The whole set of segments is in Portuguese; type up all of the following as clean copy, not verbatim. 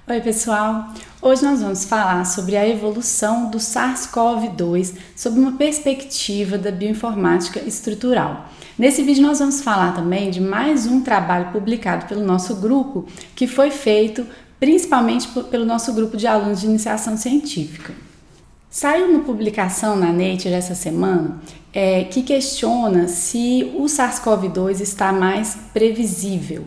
Oi pessoal, hoje nós vamos falar sobre a evolução do SARS-CoV-2 sob uma perspectiva da bioinformática estrutural. Nesse vídeo nós vamos falar também de mais um trabalho publicado pelo nosso grupo, que foi feito principalmente pelo nosso grupo de alunos de iniciação científica. Saiu uma publicação na Nature essa semana que questiona se o SARS-CoV-2 está mais previsível.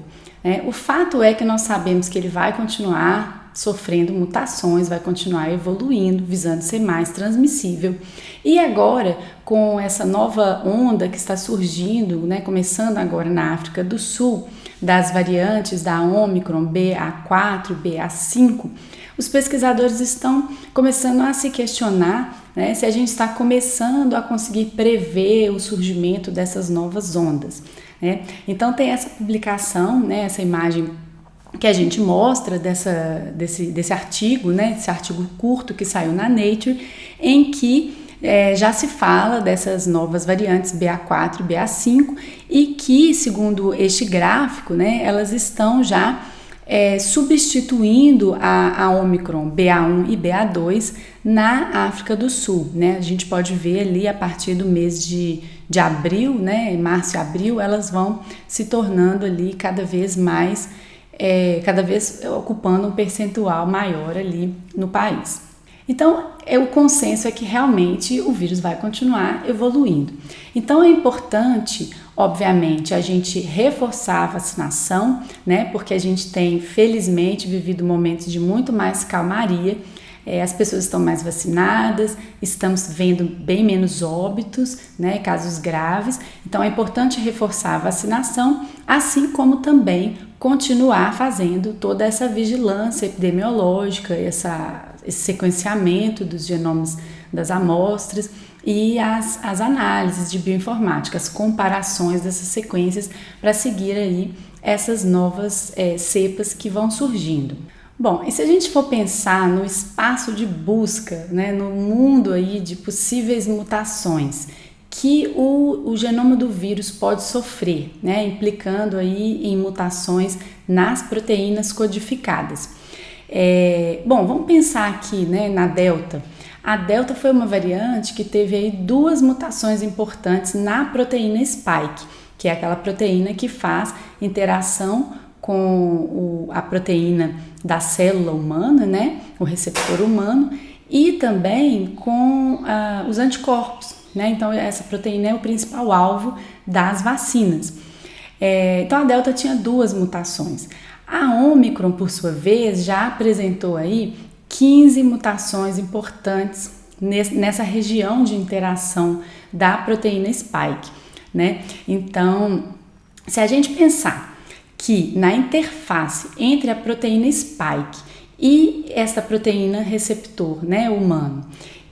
O fato é que nós sabemos que ele vai continuar sofrendo mutações, vai continuar evoluindo, visando ser mais transmissível. E agora, com essa nova onda que está surgindo, começando agora na África do Sul, das variantes da Ômicron BA4 e BA5, os pesquisadores estão começando a se questionar se a gente está começando a conseguir prever o surgimento dessas novas ondas. Então tem essa publicação, essa imagem que a gente mostra desse artigo, esse artigo curto que saiu na Nature, em que já se fala dessas novas variantes BA4 e BA5 e que, segundo este gráfico, elas estão já substituindo a Ômicron BA1 e BA2 na África do Sul. A gente pode ver ali a partir do mês de abril, março e abril, elas vão se tornando ali cada vez mais, cada vez ocupando um percentual maior ali no país. Então, o consenso é que realmente o vírus vai continuar evoluindo. Então, é importante, obviamente, a gente reforçar a vacinação, porque a gente tem, felizmente, vivido momentos de muito mais calmaria. As pessoas estão mais vacinadas, estamos vendo bem menos óbitos, casos graves. Então, é importante reforçar a vacinação, assim como também continuar fazendo toda essa vigilância epidemiológica, esse sequenciamento dos genomas das amostras e as análises de bioinformática, as comparações dessas sequências para seguir aí essas novas cepas que vão surgindo. Bom, e se a gente for pensar no espaço de busca, no mundo aí de possíveis mutações que o genoma do vírus pode sofrer, implicando aí em mutações nas proteínas codificadas. Bom, vamos pensar aqui na Delta. A Delta foi uma variante que teve aí duas mutações importantes na proteína Spike, que é aquela proteína que faz interação com a proteína da célula humana, o receptor humano, e também com os anticorpos. Então, essa proteína é o principal alvo das vacinas. Então, a Delta tinha duas mutações. A Ômicron, por sua vez, já apresentou aí 15 mutações importantes nessa região de interação da proteína Spike. Então, se a gente pensar que na interface entre a proteína Spike e essa proteína receptor humano,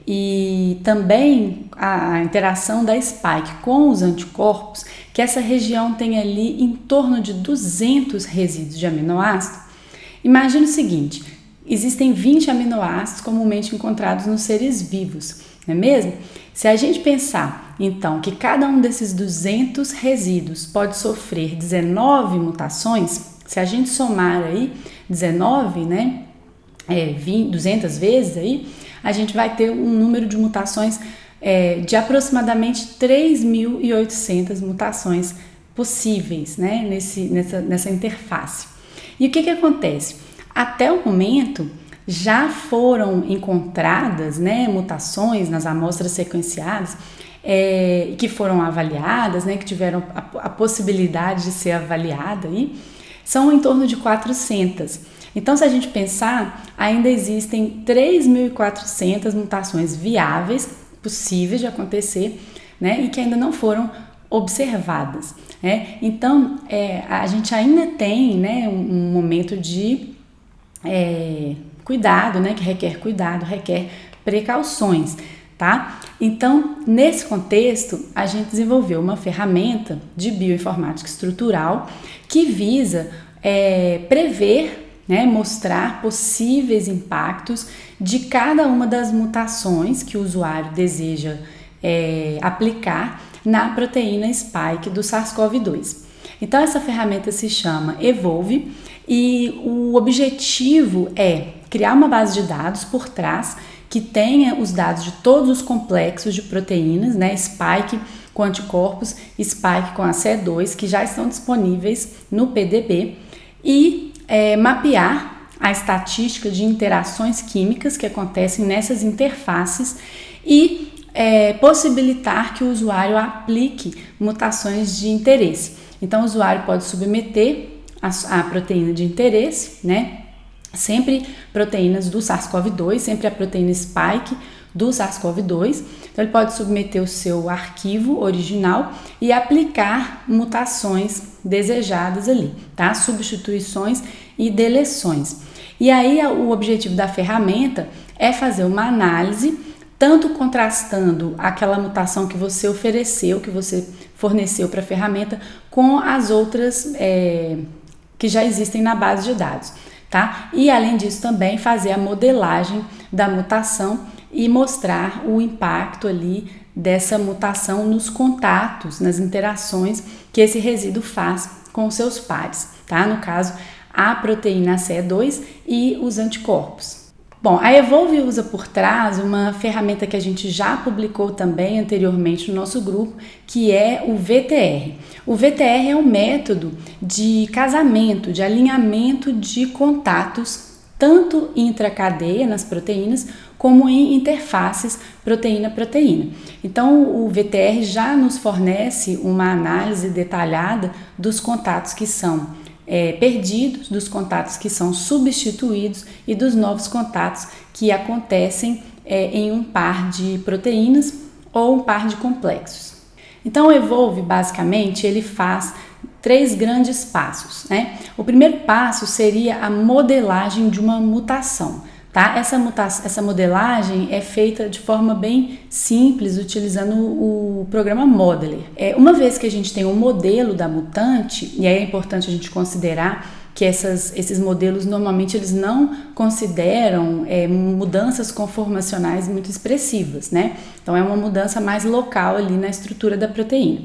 e também a interação da Spike com os anticorpos, que essa região tem ali em torno de 200 resíduos de aminoácido, imagine o seguinte: existem 20 aminoácidos comumente encontrados nos seres vivos, não é mesmo? Se a gente pensar, então, que cada um desses 200 resíduos pode sofrer 19 mutações, se a gente somar aí 19, 200 vezes aí, a gente vai ter um número de mutações de aproximadamente 3.800 mutações possíveis, nessa interface. E o que acontece? Até o momento, já foram encontradas mutações nas amostras sequenciadas que foram avaliadas, que tiveram a possibilidade de ser avaliada, são em torno de 400. Então, se a gente pensar, ainda existem 3.400 mutações viáveis, possíveis de acontecer, e que ainda não foram observadas. Então, a gente ainda tem um momento de cuidado, que requer cuidado, requer precauções, tá? Então, nesse contexto, a gente desenvolveu uma ferramenta de bioinformática estrutural que visa prever, mostrar possíveis impactos de cada uma das mutações que o usuário deseja aplicar na proteína Spike do SARS-CoV-2. Então, essa ferramenta se chama Evolve E o objetivo é criar uma base de dados por trás que tenha os dados de todos os complexos de proteínas, né, spike com anticorpos, spike com ACE2, que já estão disponíveis no PDB, e mapear a estatística de interações químicas que acontecem nessas interfaces e possibilitar que o usuário aplique mutações de interesse. Então, o usuário pode submeter a proteína de interesse, né? Sempre proteínas do SARS-CoV-2, sempre a proteína spike do SARS-CoV-2. Então, ele pode submeter o seu arquivo original e aplicar mutações desejadas ali, tá? Substituições e deleções. E aí, o objetivo da ferramenta é fazer uma análise, tanto contrastando aquela mutação que você ofereceu, que você forneceu para a ferramenta, com as outras que já existem na base de dados, tá? E além disso também fazer a modelagem da mutação e mostrar o impacto ali dessa mutação nos contatos, nas interações que esse resíduo faz com os seus pares, tá? No caso, a proteína ACE2 e os anticorpos. Bom, a Evolve usa por trás uma ferramenta que a gente já publicou também anteriormente no nosso grupo, que é o VTR. O VTR é um método de casamento, de alinhamento de contatos, tanto intracadeia nas proteínas, como em interfaces proteína-proteína. Então, o VTR já nos fornece uma análise detalhada dos contatos que são perdidos, dos contatos que são substituídos e dos novos contatos que acontecem em um par de proteínas ou um par de complexos. Então, o Evolve, basicamente, ele faz 3 grandes passos, né? O primeiro passo seria a modelagem de uma mutação, tá? Essa modelagem é feita de forma bem simples, utilizando o programa Modeler. Uma vez que a gente tem um modelo da mutante, e aí é importante a gente considerar que esses modelos normalmente eles não consideram mudanças conformacionais muito expressivas, né? Então é uma mudança mais local ali na estrutura da proteína.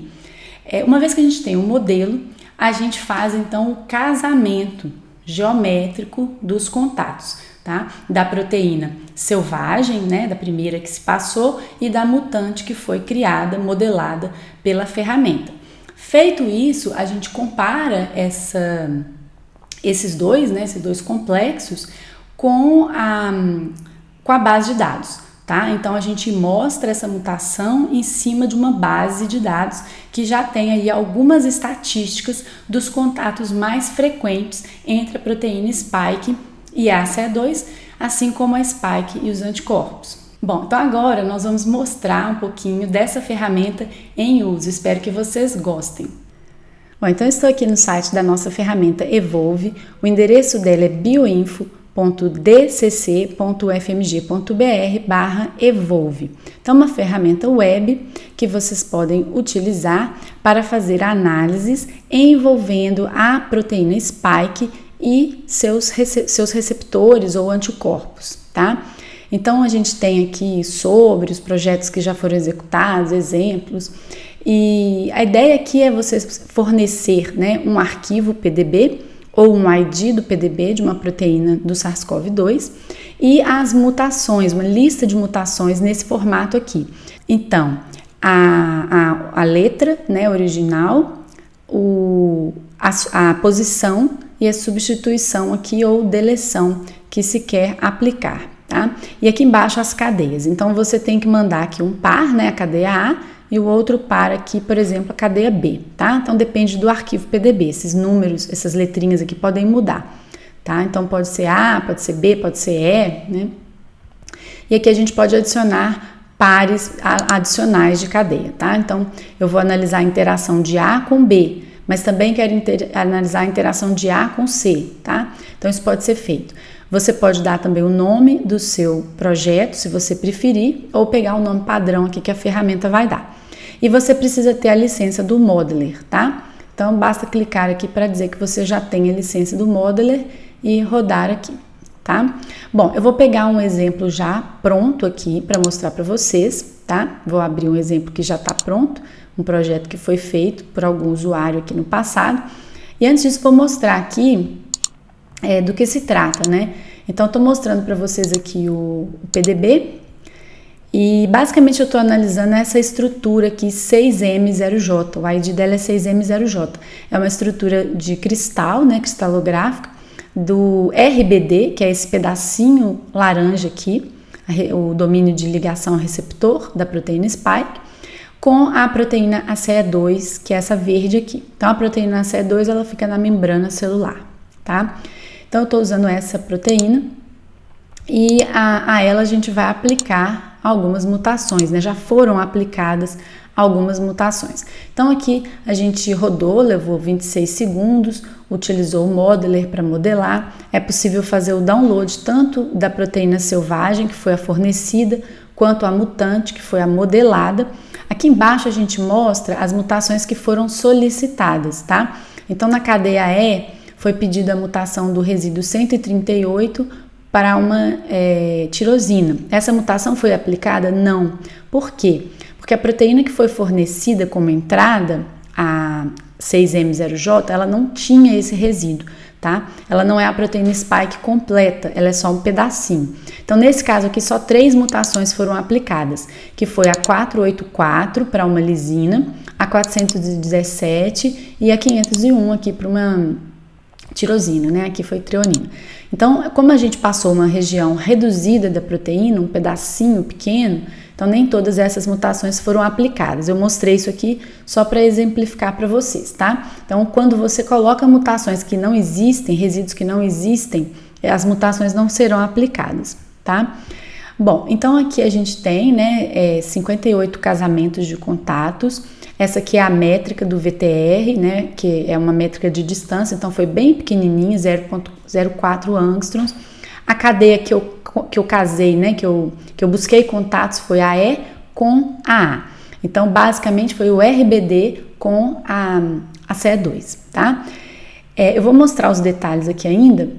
Uma vez que a gente tem um modelo, a gente faz então o casamento geométrico dos contatos, tá? Da proteína selvagem, né? Da primeira que se passou, e da mutante que foi criada, modelada pela ferramenta. Feito isso, a gente compara esses dois complexos com a base de dados, tá? Então a gente mostra essa mutação em cima de uma base de dados que já tem aí algumas estatísticas dos contatos mais frequentes entre a proteína spike e a ACE2, assim como a spike e os anticorpos. Bom, então agora nós vamos mostrar um pouquinho dessa ferramenta em uso. Espero que vocês gostem. Bom, então eu estou aqui no site da nossa ferramenta Evolve. O endereço dela é bioinfo.dcc.fmg.br/evolve. Então, uma ferramenta web que vocês podem utilizar para fazer análises envolvendo a proteína spike e seus receptores ou anticorpos, tá? Então, a gente tem aqui sobre os projetos que já foram executados, exemplos, e a ideia aqui é você fornecer, né, um arquivo PDB ou um ID do PDB de uma proteína do SARS-CoV-2 e as mutações, uma lista de mutações nesse formato aqui. Então, a letra, né, original, a posição e a substituição aqui ou deleção que se quer aplicar, tá? E aqui embaixo as cadeias. Então, você tem que mandar aqui um par, né, a cadeia A, e o outro par aqui, por exemplo, a cadeia B, tá? Então, depende do arquivo PDB. Esses números, essas letrinhas aqui podem mudar, tá? Então, pode ser A, pode ser B, pode ser E, né? E aqui a gente pode adicionar pares adicionais de cadeia, tá? Então, eu vou analisar a interação de A com B, mas também quero analisar a interação de A com C, tá? Então, isso pode ser feito. Você pode dar também o nome do seu projeto, se você preferir, ou pegar o nome padrão aqui que a ferramenta vai dar. E você precisa ter a licença do Modeler, tá? Então, basta clicar aqui para dizer que você já tem a licença do Modeler e rodar aqui, tá? Bom, eu vou pegar um exemplo já pronto aqui para mostrar para vocês, tá? Vou abrir um exemplo que já está pronto, um projeto que foi feito por algum usuário aqui no passado. E antes disso, vou mostrar aqui do que se trata, né? Então, estou mostrando para vocês aqui o PDB e basicamente eu estou analisando essa estrutura aqui 6M0J, o ID dela é 6M0J. É uma estrutura de cristal, né, cristalográfica, do RBD, que é esse pedacinho laranja aqui, o domínio de ligação ao receptor da proteína spike, com a proteína ACE2, que é essa verde aqui. Então, a proteína ACE2, ela fica na membrana celular, tá? Então, eu estou usando essa proteína e a ela a gente vai aplicar algumas mutações, né? Já foram aplicadas algumas mutações. Então, aqui a gente rodou, levou 26 segundos, utilizou o modeler para modelar. É possível fazer o download tanto da proteína selvagem, que foi a fornecida, quanto a mutante, que foi a modelada. Aqui embaixo a gente mostra as mutações que foram solicitadas, tá? Então, na cadeia E, foi pedida a mutação do resíduo 138 para uma tirosina. Essa mutação foi aplicada? Não. Por quê? Porque a proteína que foi fornecida como entrada, a 6M0J, ela não tinha esse resíduo, tá? Ela não é a proteína spike completa, ela é só um pedacinho. Então, nesse caso aqui, só 3 mutações foram aplicadas, que foi a 484 para uma lisina, a 417 e a 501 aqui para uma tirosina, né? Aqui foi treonina. Então, como a gente passou uma região reduzida da proteína, um pedacinho pequeno, então nem todas essas mutações foram aplicadas. Eu mostrei isso aqui só para exemplificar para vocês, tá? Então, quando você coloca mutações que não existem, resíduos que não existem, as mutações não serão aplicadas, tá? Bom, então aqui a gente tem, né, 58 casamentos de contatos. Essa aqui é a métrica do VTR, né, que é uma métrica de distância, então foi bem pequenininha, 0,04 angstroms. A cadeia que eu casei, né, que eu busquei contatos foi a E com a A. Então, basicamente, foi o RBD com a CE2, tá? Eu vou mostrar os detalhes aqui ainda,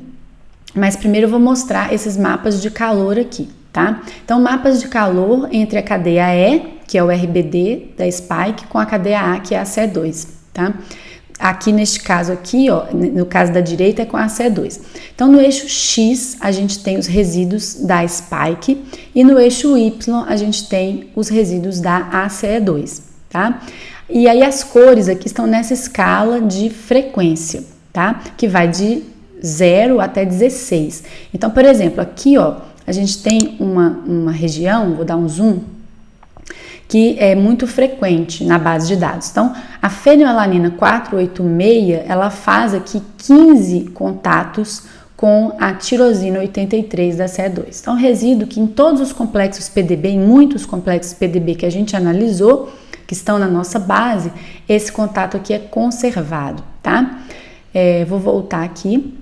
mas primeiro eu vou mostrar esses mapas de calor aqui, tá? Então, mapas de calor entre a cadeia E, que é o RBD da spike, com a cadeia A, que é a CE2, tá? Aqui neste caso aqui, ó, no caso da direita é com a CE2. Então, no eixo X, a gente tem os resíduos da spike e no eixo Y, a gente tem os resíduos da ACE2, tá? E aí as cores aqui estão nessa escala de frequência, tá? Que vai de 0 até 16. Então, por exemplo, aqui, ó, a gente tem uma região, vou dar um zoom, que é muito frequente na base de dados. Então, a fenilalanina 486, ela faz aqui 15 contatos com a tirosina 83 da CE2. Então, resíduo que em todos os complexos PDB, em muitos complexos PDB que a gente analisou, que estão na nossa base, esse contato aqui é conservado, tá? Vou voltar aqui.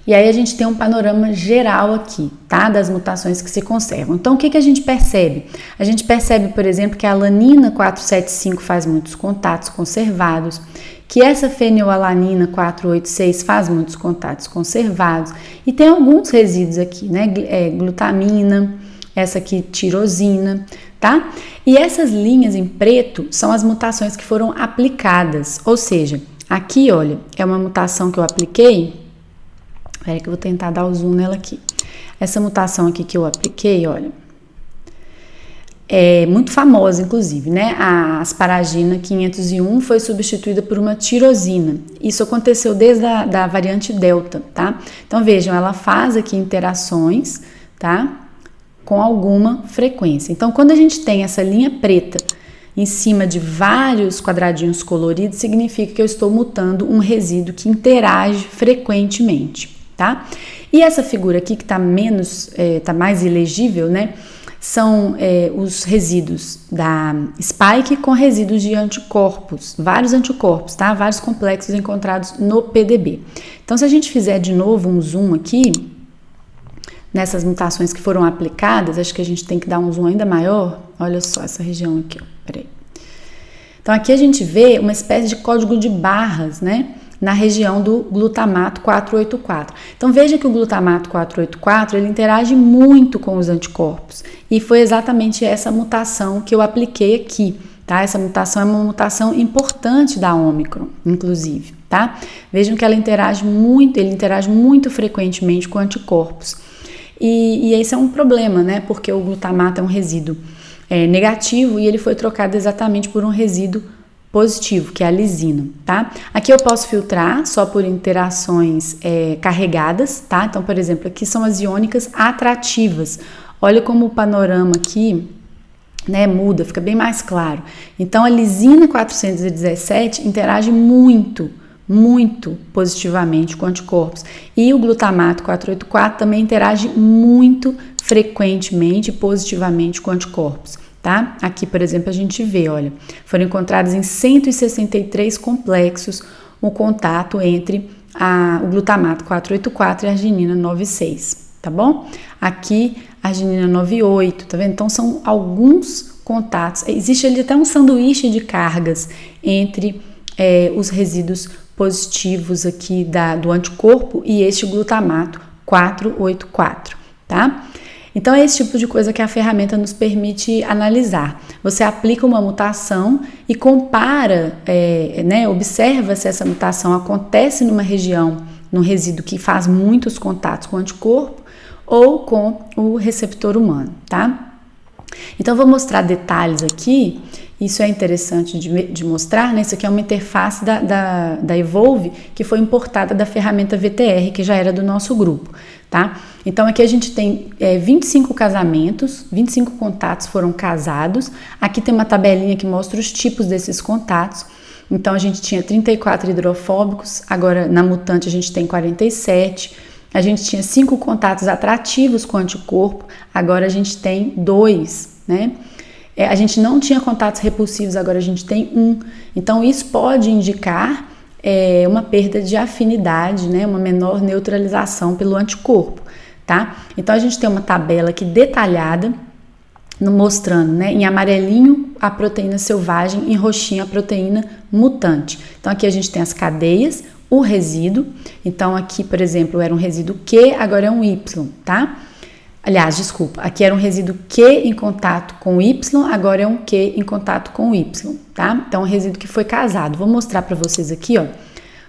E aí a gente tem um panorama geral aqui, tá? Das mutações que se conservam. Então, o que a gente percebe? A gente percebe, por exemplo, que a alanina 475 faz muitos contatos conservados, que essa fenilalanina 486 faz muitos contatos conservados, e tem alguns resíduos aqui, né? Glutamina, essa aqui tirosina, tá? E essas linhas em preto são as mutações que foram aplicadas, ou seja, aqui, olha, é uma mutação que eu apliquei. Espera que eu vou tentar dar o zoom nela aqui. Essa mutação aqui que eu apliquei, olha, é muito famosa, inclusive, né? A asparagina 501 foi substituída por uma tirosina. Isso aconteceu desde a variante Delta, tá? Então, vejam, ela faz aqui interações, tá? Com alguma frequência. Então, quando a gente tem essa linha preta em cima de vários quadradinhos coloridos, significa que eu estou mutando um resíduo que interage frequentemente, tá? E essa figura aqui que tá mais ilegível, né? São os resíduos da spike com resíduos de anticorpos, vários anticorpos, tá? Vários complexos encontrados no PDB. Então, se a gente fizer de novo um zoom aqui, nessas mutações que foram aplicadas, acho que a gente tem que dar um zoom ainda maior. Olha só essa região aqui, ó. Peraí. Então, aqui a gente vê uma espécie de código de barras, né? Na região do glutamato 484. Então, veja que o glutamato 484, ele interage muito com os anticorpos. E foi exatamente essa mutação que eu apliquei aqui, tá? Essa mutação é uma mutação importante da Ômicron, inclusive, tá? Vejam que ele interage muito frequentemente com anticorpos. E esse é um problema, né? Porque o glutamato é um resíduo negativo e ele foi trocado exatamente por um resíduo positivo, que é a lisina, tá? Aqui eu posso filtrar só por interações carregadas, tá? Então, por exemplo, aqui são as iônicas atrativas. Olha como o panorama aqui, né, muda, fica bem mais claro. Então, a lisina 417 interage muito positivamente com anticorpos. E o glutamato 484 também interage muito frequentemente e positivamente com anticorpos. Tá? Aqui, por exemplo, a gente vê, olha, foram encontrados em 163 complexos o contato entre o glutamato 484 e a arginina 96, tá bom? Aqui, a arginina 98, tá vendo? Então, são alguns contatos. Existe ali até um sanduíche de cargas entre os resíduos positivos aqui do anticorpo e este glutamato 484, tá? Então, é esse tipo de coisa que a ferramenta nos permite analisar. Você aplica uma mutação e compara, observa se essa mutação acontece numa região, num resíduo que faz muitos contatos com o anticorpo ou com o receptor humano, tá? Então, vou mostrar detalhes aqui. Isso é interessante de mostrar, né? Isso aqui é uma interface da Evolve que foi importada da ferramenta VTR, que já era do nosso grupo, tá? Então, aqui a gente tem 25 casamentos, 25 contatos foram casados. Aqui tem uma tabelinha que mostra os tipos desses contatos. Então, a gente tinha 34 hidrofóbicos, agora na mutante a gente tem 47. A gente tinha 5 contatos atrativos com anticorpo, agora a gente tem 2, né? A gente não tinha contatos repulsivos, agora a gente tem 1. Então, isso pode indicar uma perda de afinidade, né? Uma menor neutralização pelo anticorpo, tá? Então, a gente tem uma tabela aqui detalhada, mostrando, né, em amarelinho a proteína selvagem, em roxinho a proteína mutante. Então, aqui a gente tem as cadeias, o resíduo. Então, aqui, por exemplo, era um resíduo Q, agora é um Y, tá? Aliás, desculpa, aqui era um resíduo Q em contato com Y, agora é um Q em contato com Y, tá? Então, um resíduo que foi casado. Vou mostrar para vocês aqui, ó,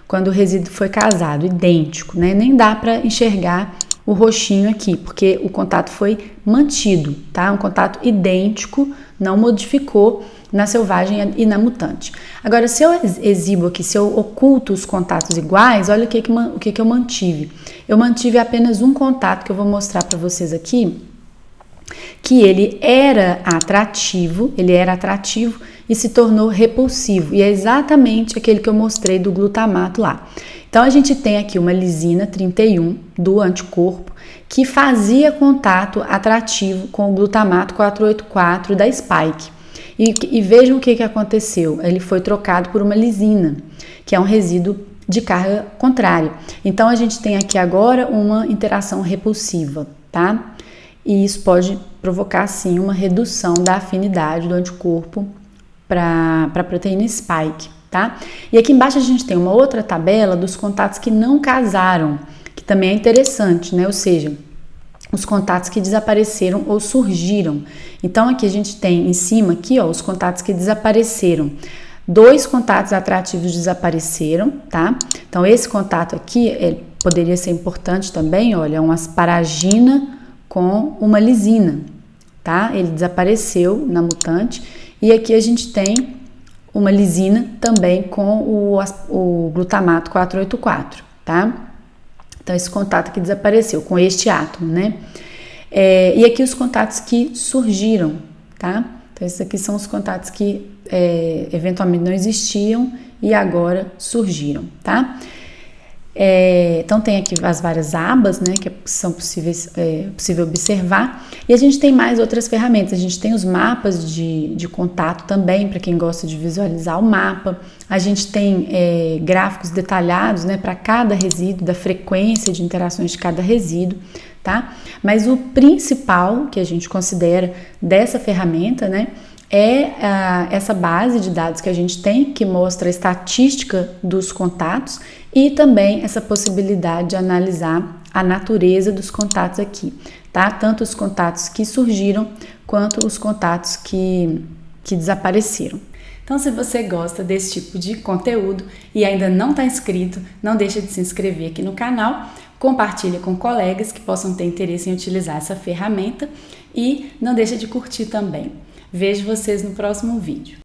quando o resíduo foi casado, idêntico, né? Nem dá para enxergar o roxinho aqui, porque o contato foi mantido, tá? Um contato idêntico, não modificou na selvagem e na mutante. Agora, se eu exibo aqui, se eu oculto os contatos iguais, olha o que eu mantive. Eu mantive apenas um contato que eu vou mostrar para vocês aqui, que ele era atrativo e se tornou repulsivo. E é exatamente aquele que eu mostrei do glutamato lá. Então, a gente tem aqui uma lisina 31 do anticorpo que fazia contato atrativo com o glutamato 484 da Spike. E vejam o que aconteceu. Ele foi trocado por uma lisina, que é um resíduo de carga contrária. Então, a gente tem aqui agora uma interação repulsiva, tá? E isso pode provocar, sim, uma redução da afinidade do anticorpo para a proteína Spike, tá? E aqui embaixo a gente tem uma outra tabela dos contatos que não casaram, que também é interessante, né? Ou seja, os contatos que desapareceram ou surgiram. Então, aqui a gente tem em cima, aqui, ó, os contatos que desapareceram. 2 contatos atrativos desapareceram, tá? Então, esse contato aqui poderia ser importante também, olha, uma asparagina com uma lisina, tá? Ele desapareceu na mutante. E aqui a gente tem uma lisina também com o glutamato 484, tá? Então, esse contato que desapareceu com este átomo, né? E aqui os contatos que surgiram, tá? Então, esses aqui são os contatos que eventualmente não existiam e agora surgiram, tá? Então, tem aqui as várias abas, né, que são possível observar. E a gente tem mais outras ferramentas. A gente tem os mapas de contato também, para quem gosta de visualizar o mapa. A gente tem gráficos detalhados, né, para cada resíduo, da frequência de interações de cada resíduo, tá? Mas o principal que a gente considera dessa ferramenta, né, essa base de dados que a gente tem, que mostra a estatística dos contatos e também essa possibilidade de analisar a natureza dos contatos aqui, tá? Tanto os contatos que surgiram quanto os contatos que desapareceram. Então, se você gosta desse tipo de conteúdo e ainda não está inscrito, não deixa de se inscrever aqui no canal, compartilha com colegas que possam ter interesse em utilizar essa ferramenta e não deixa de curtir também. Vejo vocês no próximo vídeo.